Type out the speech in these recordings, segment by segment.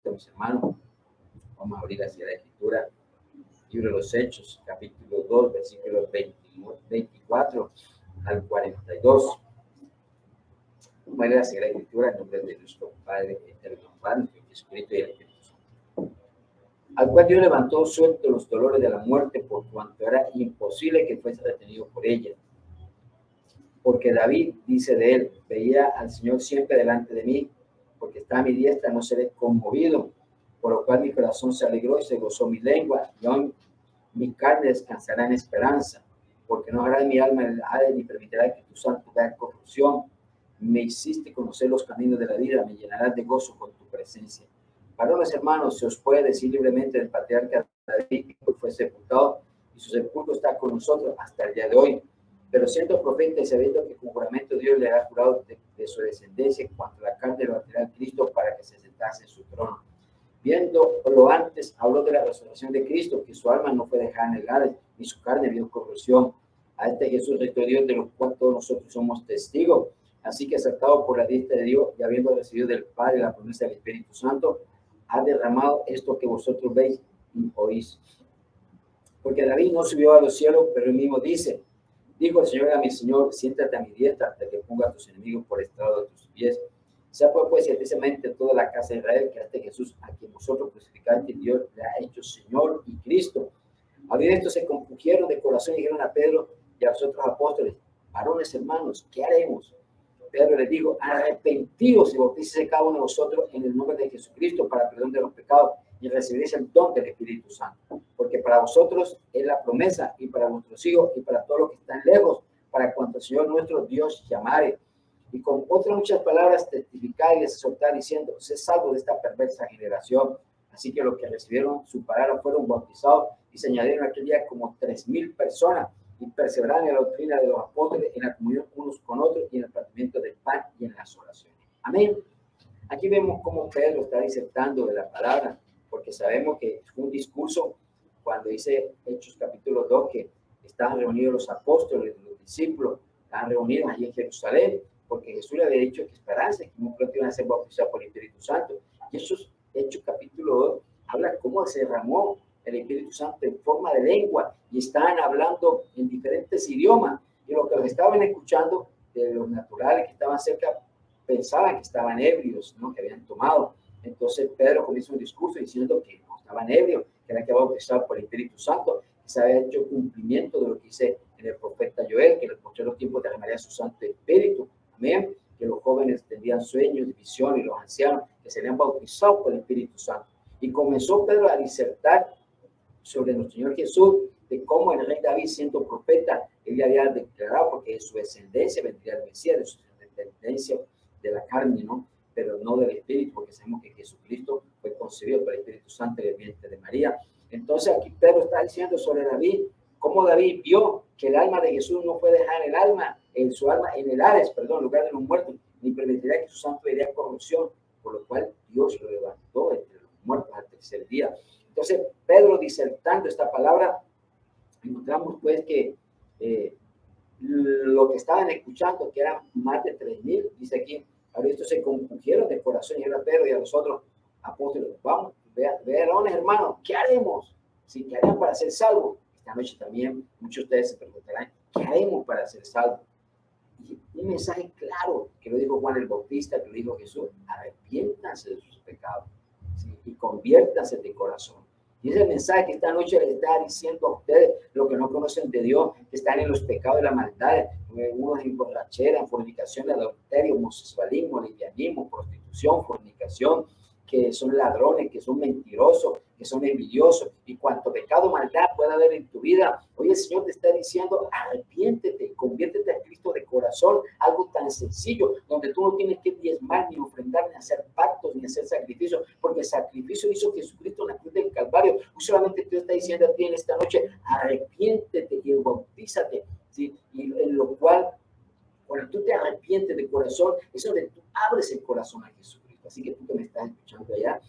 momento, mis hermanos, vamos a abrir hacia la Escritura, libro de los Hechos, capítulo 2, versículos 24 al 42. Vamos a ir hacia la Escritura en nombre de nuestro Padre eterno, Padre, Jesucristo y el Espíritu Santo, al cual Dios levantó suelto los dolores de la muerte, por cuanto era imposible que fuese retenido por ella. Porque David dice de él: veía al Señor siempre delante de mí, porque está a mi diestra, no seré conmovido. Por lo cual mi corazón se alegró y se gozó mi lengua, y aún mi carne descansará en esperanza, porque no hará mi alma en el Hades, ni permitirá que tu santo vea corrupción. Me hiciste conocer los caminos de la vida, me llenarás de gozo con tu presencia. Varones hermanos, se os puede decir libremente del patriarca David, que fue sepultado, y su sepulcro está con nosotros hasta el día de hoy. Pero siendo profeta y sabiendo que con juramento Dios le ha jurado de su descendencia en cuanto a la carne lo atraerá a Cristo para que se sentase en su trono. Viéndolo antes, habló de la resurrección de Cristo, que su alma no fue dejada en el Hades, ni su carne vio corrupción. A este Jesús resucitó Dios, de lo cual todos nosotros somos testigos. Así que, acertado por la diestra de Dios y habiendo recibido del Padre la promesa del Espíritu Santo, ha derramado esto que vosotros veis y oís. Porque David no subió a los cielos, pero él mismo dice: dijo el Señor a mi Señor, siéntate a mi diestra hasta que ponga a tus enemigos por estrado de tus pies. Sea pues ciertamente toda la casa de Israel que a este Jesús, a quien vosotros crucificaste, Dios le ha hecho Señor y Cristo. Al oír esto se compungieron de corazón y dijeron a Pedro y a los otros apóstoles: varones hermanos, ¿qué haremos? Pedro les dijo: arrepentidos y bautícese cada uno de vosotros en el nombre de Jesucristo para perdón de los pecados, y recibiréis el don del Espíritu Santo. Porque para vosotros es la promesa, y para vuestros hijos, y para todos los que están lejos, para cuanto el Señor nuestro Dios llamare. Y con otras muchas palabras testificar y exhortar, diciendo: sé salvo de esta perversa generación. Así que los que recibieron su palabra fueron bautizados, y se añadieron aquel día como 3,000 personas, y perseveraron en la doctrina de los apóstoles, en la comunión unos con otros, y en el partimiento del pan y en las oraciones. Amén. Aquí vemos cómo Pedro está disertando de la palabra, porque sabemos que fue un discurso cuando dice Hechos capítulo 2 que estaban reunidos los apóstoles, los discípulos, estaban reunidos allí en Jerusalén, porque Jesús le había dicho que esperanza, que muy pronto iban a ser bautizados por el Espíritu Santo. Y Hechos capítulo 2 habla cómo se derramó el Espíritu Santo en forma de lengua, y estaban hablando en diferentes idiomas, y los que los estaban escuchando, de los naturales que estaban cerca, pensaban que estaban ebrios, ¿no? Que habían tomado. Entonces Pedro comienza un discurso diciendo que no estaban ebrios, que eran que bautizados por el Espíritu Santo, que se había hecho cumplimiento de lo que dice en el profeta Joel, que en los tiempos derramaría su Santo Espíritu. Amén. Que los jóvenes tendrían sueños, visiones, y los ancianos que serían bautizados por el Espíritu Santo. Y comenzó Pedro a disertar sobre nuestro Señor Jesús, de cómo el rey David, siendo profeta, él había declarado, porque de su descendencia vendría el Mesías, de su descendencia de la carne, ¿no? Pero no del Espíritu, porque sabemos que Jesucristo fue concebido por el Espíritu Santo del vientre de María. Entonces aquí Pedro está diciendo sobre David, cómo David vio que el alma de Jesús no fue dejada en su alma en el Hades, perdón, en lugar de los muertos, ni permitirá que su santo vería corrupción, por lo cual Dios lo levantó entre los muertos al tercer día. Entonces, Pedro disertando esta palabra, encontramos pues que lo que estaban escuchando, que eran más de 3,000, dice aquí, ahora estos se compungieron de corazón, y a Pedro y a los otros apóstoles: vamos, varones hermanos, ¿qué haremos? ¿Sí? ¿Qué haremos para ser salvos? Esta noche también muchos de ustedes se preguntarán: ¿qué haremos para ser salvos? Y un mensaje claro que lo dijo Juan el Bautista, que lo dijo Jesús: arrepiéntanse de sus pecados, ¿sí? Y conviértanse de corazón. Y ese mensaje que esta noche les está diciendo a ustedes, los que no conocen de Dios, que están en los pecados y la maldad, unos en borrachera, en fornicación, adulterio, homosexualismo, lesbianismo, prostitución, fornicación, que son ladrones, que son mentirosos, que son envidiosos, y cuanto pecado, maldad pueda haber en tu vida. Hoy el Señor te está diciendo: arrepiéntete, conviértete a Cristo de corazón, algo tan sencillo, donde tú no tienes que diezmar, ni ofrendar, ni hacer pactos, ni hacer sacrificios, porque el sacrificio hizo Jesucristo en la cruz del Calvario. Hoy solamente Dios está diciendo a ti en esta noche: arrepiéntete y bautízate, ¿sí? Y en lo cual, cuando tú te arrepientes de corazón, es donde tú abres el corazón a Jesucristo. Así que tú que me estás escuchando allá,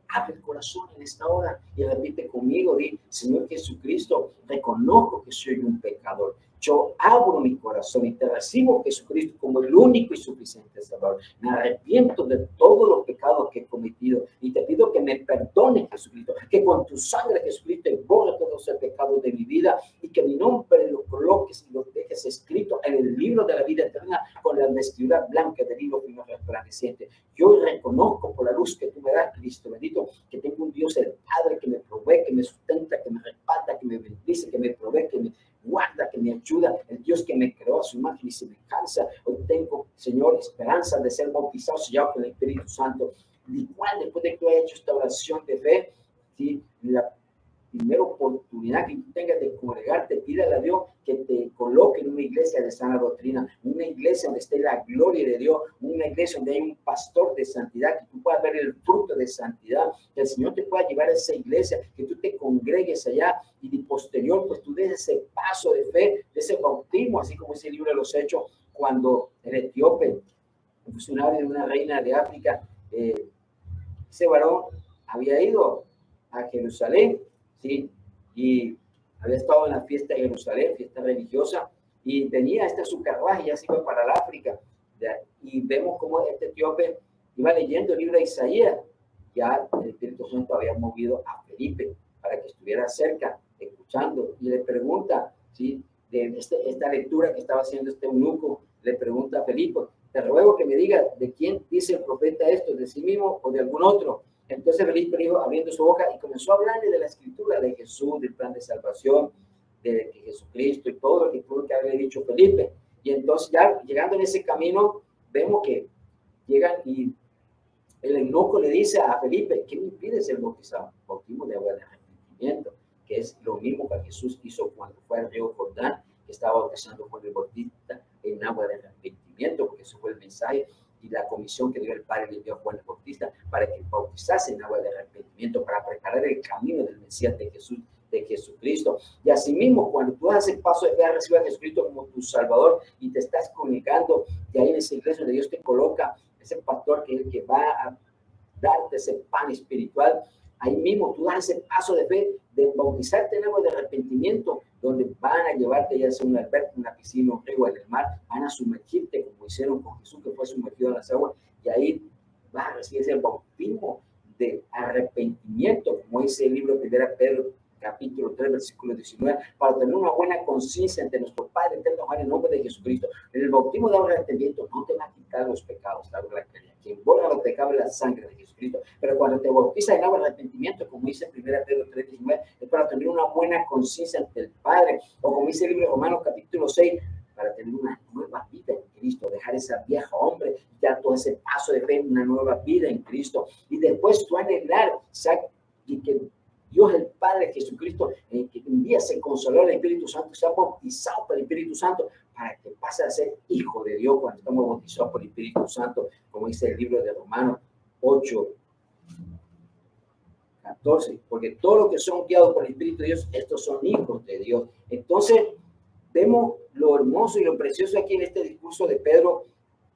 abre el corazón en esta hora y repite conmigo: di: Señor Jesucristo, reconozco que soy un pecador. Yo abro mi corazón y te recibo, Jesucristo, como el único y suficiente Salvador. Me arrepiento de todos los pecados pecados que he cometido. Y te pido que me perdones, Jesucristo, que con tu sangre, Jesucristo, borre todos los pecados de mi vida y que mi nombre lo coloques y lo dejes escrito en el libro de la vida eterna con la vestidura blanca del hilo fino resplandeciente. Yo reconozco por la luz que tú me das, Cristo bendito, que tengo un Dios, el Padre, que me provee, que me sustenta, que me respalda, que me bendice, que me provee, que me guarda, que me ayuda, el Dios que me creó a su imagen y semejanza. Hoy tengo, Señor, esperanza de ser bautizado, sellado con el Espíritu Santo. Igual, después de que tú hayas hecho esta oración de fe, ¿sí? La primera oportunidad que tú tengas de congregarte, pídale a Dios que te coloque en una iglesia de sana doctrina, una iglesia donde esté la gloria de Dios, una iglesia donde hay un pastor de santidad, que tú puedas ver el fruto de santidad, que el Señor te pueda llevar a esa iglesia, que tú te congregues allá y de posterior, pues tú des ese paso de fe, de ese bautismo, así como ese libro de los Hechos, cuando el etíope, un funcionario de una reina de África, ese varón había ido a Jerusalén, ¿sí? Y había estado en la fiesta de Jerusalén, fiesta religiosa, y tenía su carruaje, ya se iba para el África. Y vemos cómo este etíope iba leyendo el libro de Isaías. Ya el Espíritu Santo había movido a Felipe para que estuviera cerca, escuchando, y le pregunta, ¿sí? De esta lectura que estaba haciendo este eunuco, le pregunta a Felipe: te ruego que me diga de quién dice el profeta esto, de sí mismo o de algún otro. Entonces Felipe dijo, abriendo su boca, y comenzó a hablarle de la escritura de Jesús, del plan de salvación, de Jesucristo y todo lo que tuvo que haberle dicho Felipe. Y entonces ya llegando en ese camino, vemos que llegan y el eunuco le dice a Felipe: ¿qué me impide ser bautizado? Bautismo de agua de arrepentimiento, que es lo mismo que Jesús hizo cuando fue al río Jordán, que estaba bautizando Juan el Bautista en agua de arrepentimiento, porque eso fue el mensaje y la comisión que dio el Padre le dio a Juan el Bautista para que bautizase en agua de arrepentimiento, para preparar el camino del Mesías de Jesús, de Jesucristo. Y asimismo, cuando tú haces el paso de fe a recibir a Jesucristo como tu Salvador y te estás comunicando, y ahí en esa iglesia donde Dios te coloca, ese pastor que va a darte ese pan espiritual, ahí mismo tú das ese paso de fe, de bautizarte en agua de arrepentimiento, donde van a llevarte ya sea una alberca, una piscina, un río, en el mar, van a sumergirte como hicieron con Jesús, que fue sumergido en las aguas, y ahí vas a recibir ese bautismo de arrepentimiento, como dice el libro de 1 Pedro, capítulo 3, versículo 19, para tener una buena conciencia ante nuestro Padre eterno en el nombre de Jesucristo. En el bautismo de arrepentimiento no te va a quitar los pecados, la verdad. Quien borra los pecados es la sangre de Jesucristo. Pero cuando te bautizas en agua de arrepentimiento, como dice 1 Pedro 3, 19, es para tener una buena conciencia ante el Padre. O como dice el libro de Romanos, capítulo 6, para tener una nueva vida en Cristo, dejar esa vieja hombre, ya todo ese paso de fe, una nueva vida en Cristo. Y después tú anhelar, y que Dios el Padre Jesucristo, que un día se consoló el Espíritu Santo, se ha bautizado por el Espíritu Santo para que pase a ser hijo de Dios cuando estamos bautizados por el Espíritu Santo, como dice el libro de Romanos 8, 14, porque todos los que son guiados por el Espíritu de Dios, estos son hijos de Dios. Entonces, vemos lo hermoso y lo precioso aquí en este discurso de Pedro,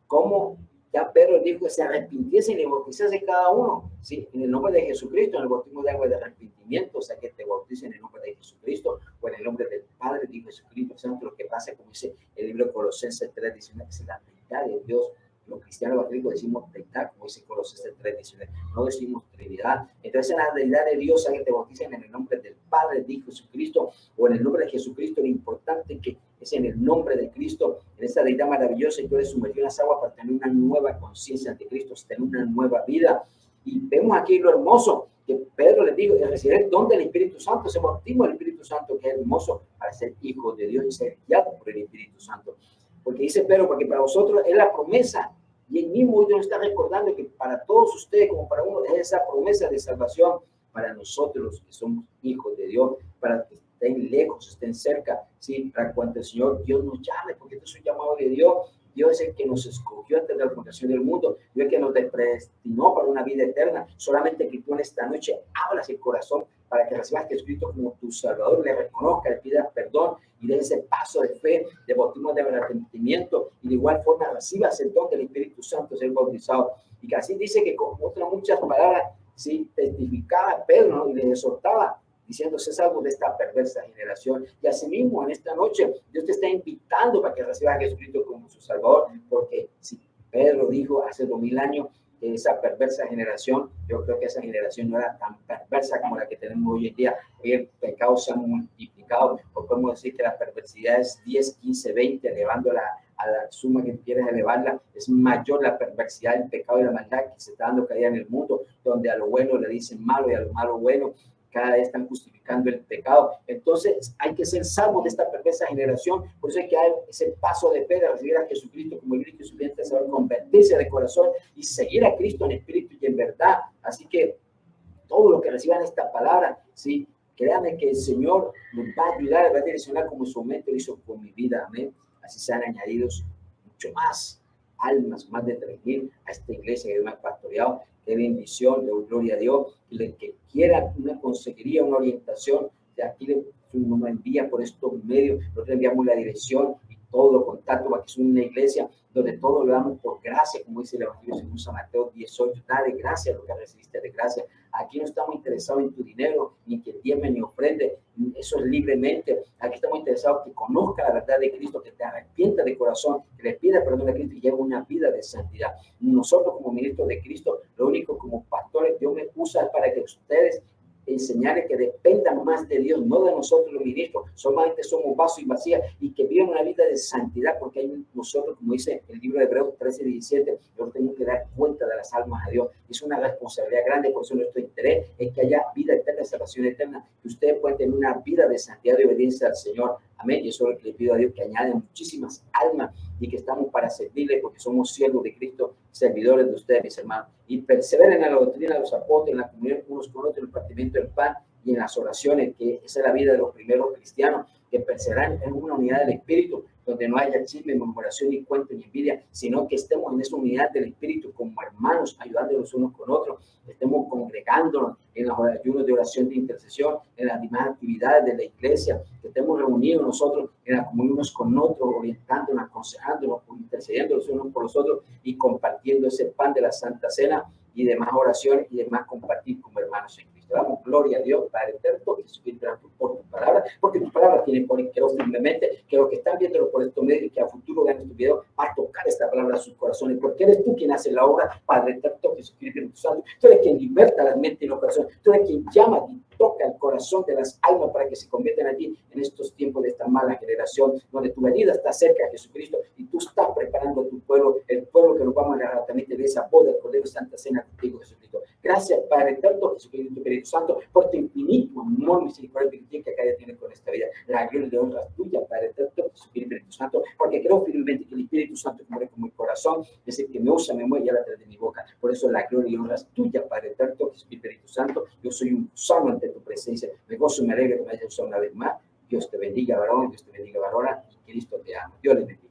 cómo ya Pedro dijo que se arrepintiesen y bautizase cada uno, ¿sí? En el nombre de Jesucristo, en el bautismo de agua de arrepentimiento, o sea, que te bauticen en el nombre de Jesucristo o en el nombre del Padre, dijo Jesucristo Santo, lo que pasa, como dice el libro de Colosenses 3, 19, que es la verdad de Dios. Los cristianos evangélicos decimos deidad, como dice Colosenses 3, 19, no decimos Trinidad. Entonces, en la deidad de Dios, hay que te bauticen en el nombre del Padre, dijo Jesucristo, o en el nombre de Jesucristo. Lo importante que es en el nombre de Cristo, en esa deidad maravillosa, y tú eres sumergido en las aguas para tener una nueva conciencia ante Cristo, tener una nueva vida. Y vemos aquí lo hermoso que Pedro le dijo, de recibir el don del Espíritu Santo, ese bautismo del Espíritu Santo, que es hermoso para ser hijo de Dios y ser guiado por el Espíritu Santo. Porque dice Pedro, porque para vosotros es la promesa, y él mismo hoy nos está recordando que para todos ustedes, como para uno, es esa promesa de salvación para nosotros que somos hijos de Dios, para que estén lejos, estén cerca, ¿sí? Para cuando el Señor Dios nos llame, porque esto es un llamado de Dios. Dios es el que nos escogió antes de la fundación del mundo. Dios es el que nos predestinó para una vida eterna. Solamente que tú en esta noche abras el corazón para que recibas a Jesucristo como tu Salvador, le reconozcas, le pidas perdón y des ese paso de fe, de bautismo de arrepentimiento, y de igual forma recibas el don del Espíritu Santo, ser bautizado. Y que así dice que con otras muchas palabras, sí, testificaba Pedro, ¿no? Y le exhortaba, diciendo: sé salvo de esta perversa generación. Y asimismo, en esta noche, Dios te está invitando para que recibas a Jesucristo como su Salvador, porque si Pedro dijo hace 2000 años esa perversa generación, yo creo que esa generación no era tan perversa como la que tenemos hoy en día. Hoy el pecado se ha multiplicado, o podemos decir que la perversidad es 10, 15, 20, elevándola a la suma que quieres elevarla. Es mayor la perversidad del pecado y la maldad que se está dando cada día en el mundo, donde a lo bueno le dicen malo y a lo malo bueno. Cada vez están justificando el pecado. Entonces hay que ser salvos de esta perversa generación. Por eso hay que dar ese paso de fe de recibir a Jesucristo como el Cristo suficiente, saber convertirse de corazón y seguir a Cristo en espíritu y en verdad. Así que todo lo que reciban esta palabra, sí, créanme que el Señor nos va a ayudar, va a direccionar como en su momento lo hizo con mi vida. Amén. Así se han añadidos mucho más almas, más de 3,000 a esta iglesia que me ha pastoreado. Qué bendición, gloria a Dios. Que quiera una consejería, una orientación, de aquí nos envía por estos medios, nosotros enviamos la dirección y todo los contactos, para que es una iglesia donde todo lo damos por gracia, como dice el Evangelio según San Mateo 18, da de gracia lo que recibiste de gracia. Aquí no estamos interesados en tu dinero, ni que diezme ni ofrende, eso es libremente. Aquí estamos interesados en que conozca la verdad de Cristo, que te arrepienta de corazón, que le pida perdón a Cristo y lleve una vida de santidad. Nosotros como ministros de Cristo, lo único como pastores, Dios me usa para que ustedes enseñarles que dependan más de Dios, no de nosotros los ministros. Solamente somos vasos y vacías, y que vivan una vida de santidad, porque hay nosotros, como dice el libro de Hebreos 13:17, nosotros tenemos que dar cuenta de las almas a Dios. Es una responsabilidad grande, por eso nuestro interés es que haya vida eterna, salvación eterna, que ustedes puedan tener una vida de santidad y obediencia al Señor. Amén. Y eso es lo que le pido a Dios, que añade muchísimas almas y que estamos para servirle, porque somos siervos de Cristo, servidores de ustedes, mis hermanos. Y perseveren en la doctrina de los apóstoles, en la comunión unos con otros, en el partimiento del pan y en las oraciones, que esa es la vida de los primeros cristianos, que perseveran en una unidad del Espíritu, donde no haya chisme, murmuración, ni cuento, ni envidia, sino que estemos en esa unidad del Espíritu como hermanos, ayudándonos unos con otros, estemos congregándonos en los ayunos de oración de intercesión, en las demás actividades de la iglesia, que estemos reunidos nosotros en la comunión unos con otros, orientándonos, aconsejándonos, intercediendo los unos por los otros y compartiendo ese pan de la Santa Cena y demás oraciones y demás compartir como hermanos en Cristo. Damos gloria a Dios, Padre eterno, Jesucristo, por tu palabra, porque tu palabra tiene por creo firmemente que los que están viéndolo por estos medios y que a futuro vean este video, va a tocar esta palabra a sus corazones, porque eres tú quien hace la obra, Padre eterno, Jesucristo Santo. Tú eres quien liberta las mentes y los corazones, tú eres quien llama y toca el corazón de las almas para que se conviertan a ti en estos tiempos de esta mala generación, donde tu venida está cerca, Jesucristo, y tú estás preparando a tu pueblo, el pueblo que nos vamos a agarrar también de esa boda del Cordero Santa Cena contigo, Jesucristo. Gracias, Padre eterno, Jesucristo, Espíritu Santo, por tu infinito amor, misericordia y que cada día tienes con esta vida. La gloria y honra es tuya, Padre eterno, Jesucristo, Espíritu Santo, porque creo firmemente que el Espíritu Santo muere con mi corazón, es el que me usa, me mueve y habla a través de mi boca. Por eso la gloria y honra es tuya, Padre eterno, Jesucristo, Espíritu Santo. Yo soy un sano ante tu presencia. Me gozo y me alegro que me hayas usado una vez más. Dios te bendiga, varón, Dios te bendiga, varona, y Cristo te ama. Dios le bendiga.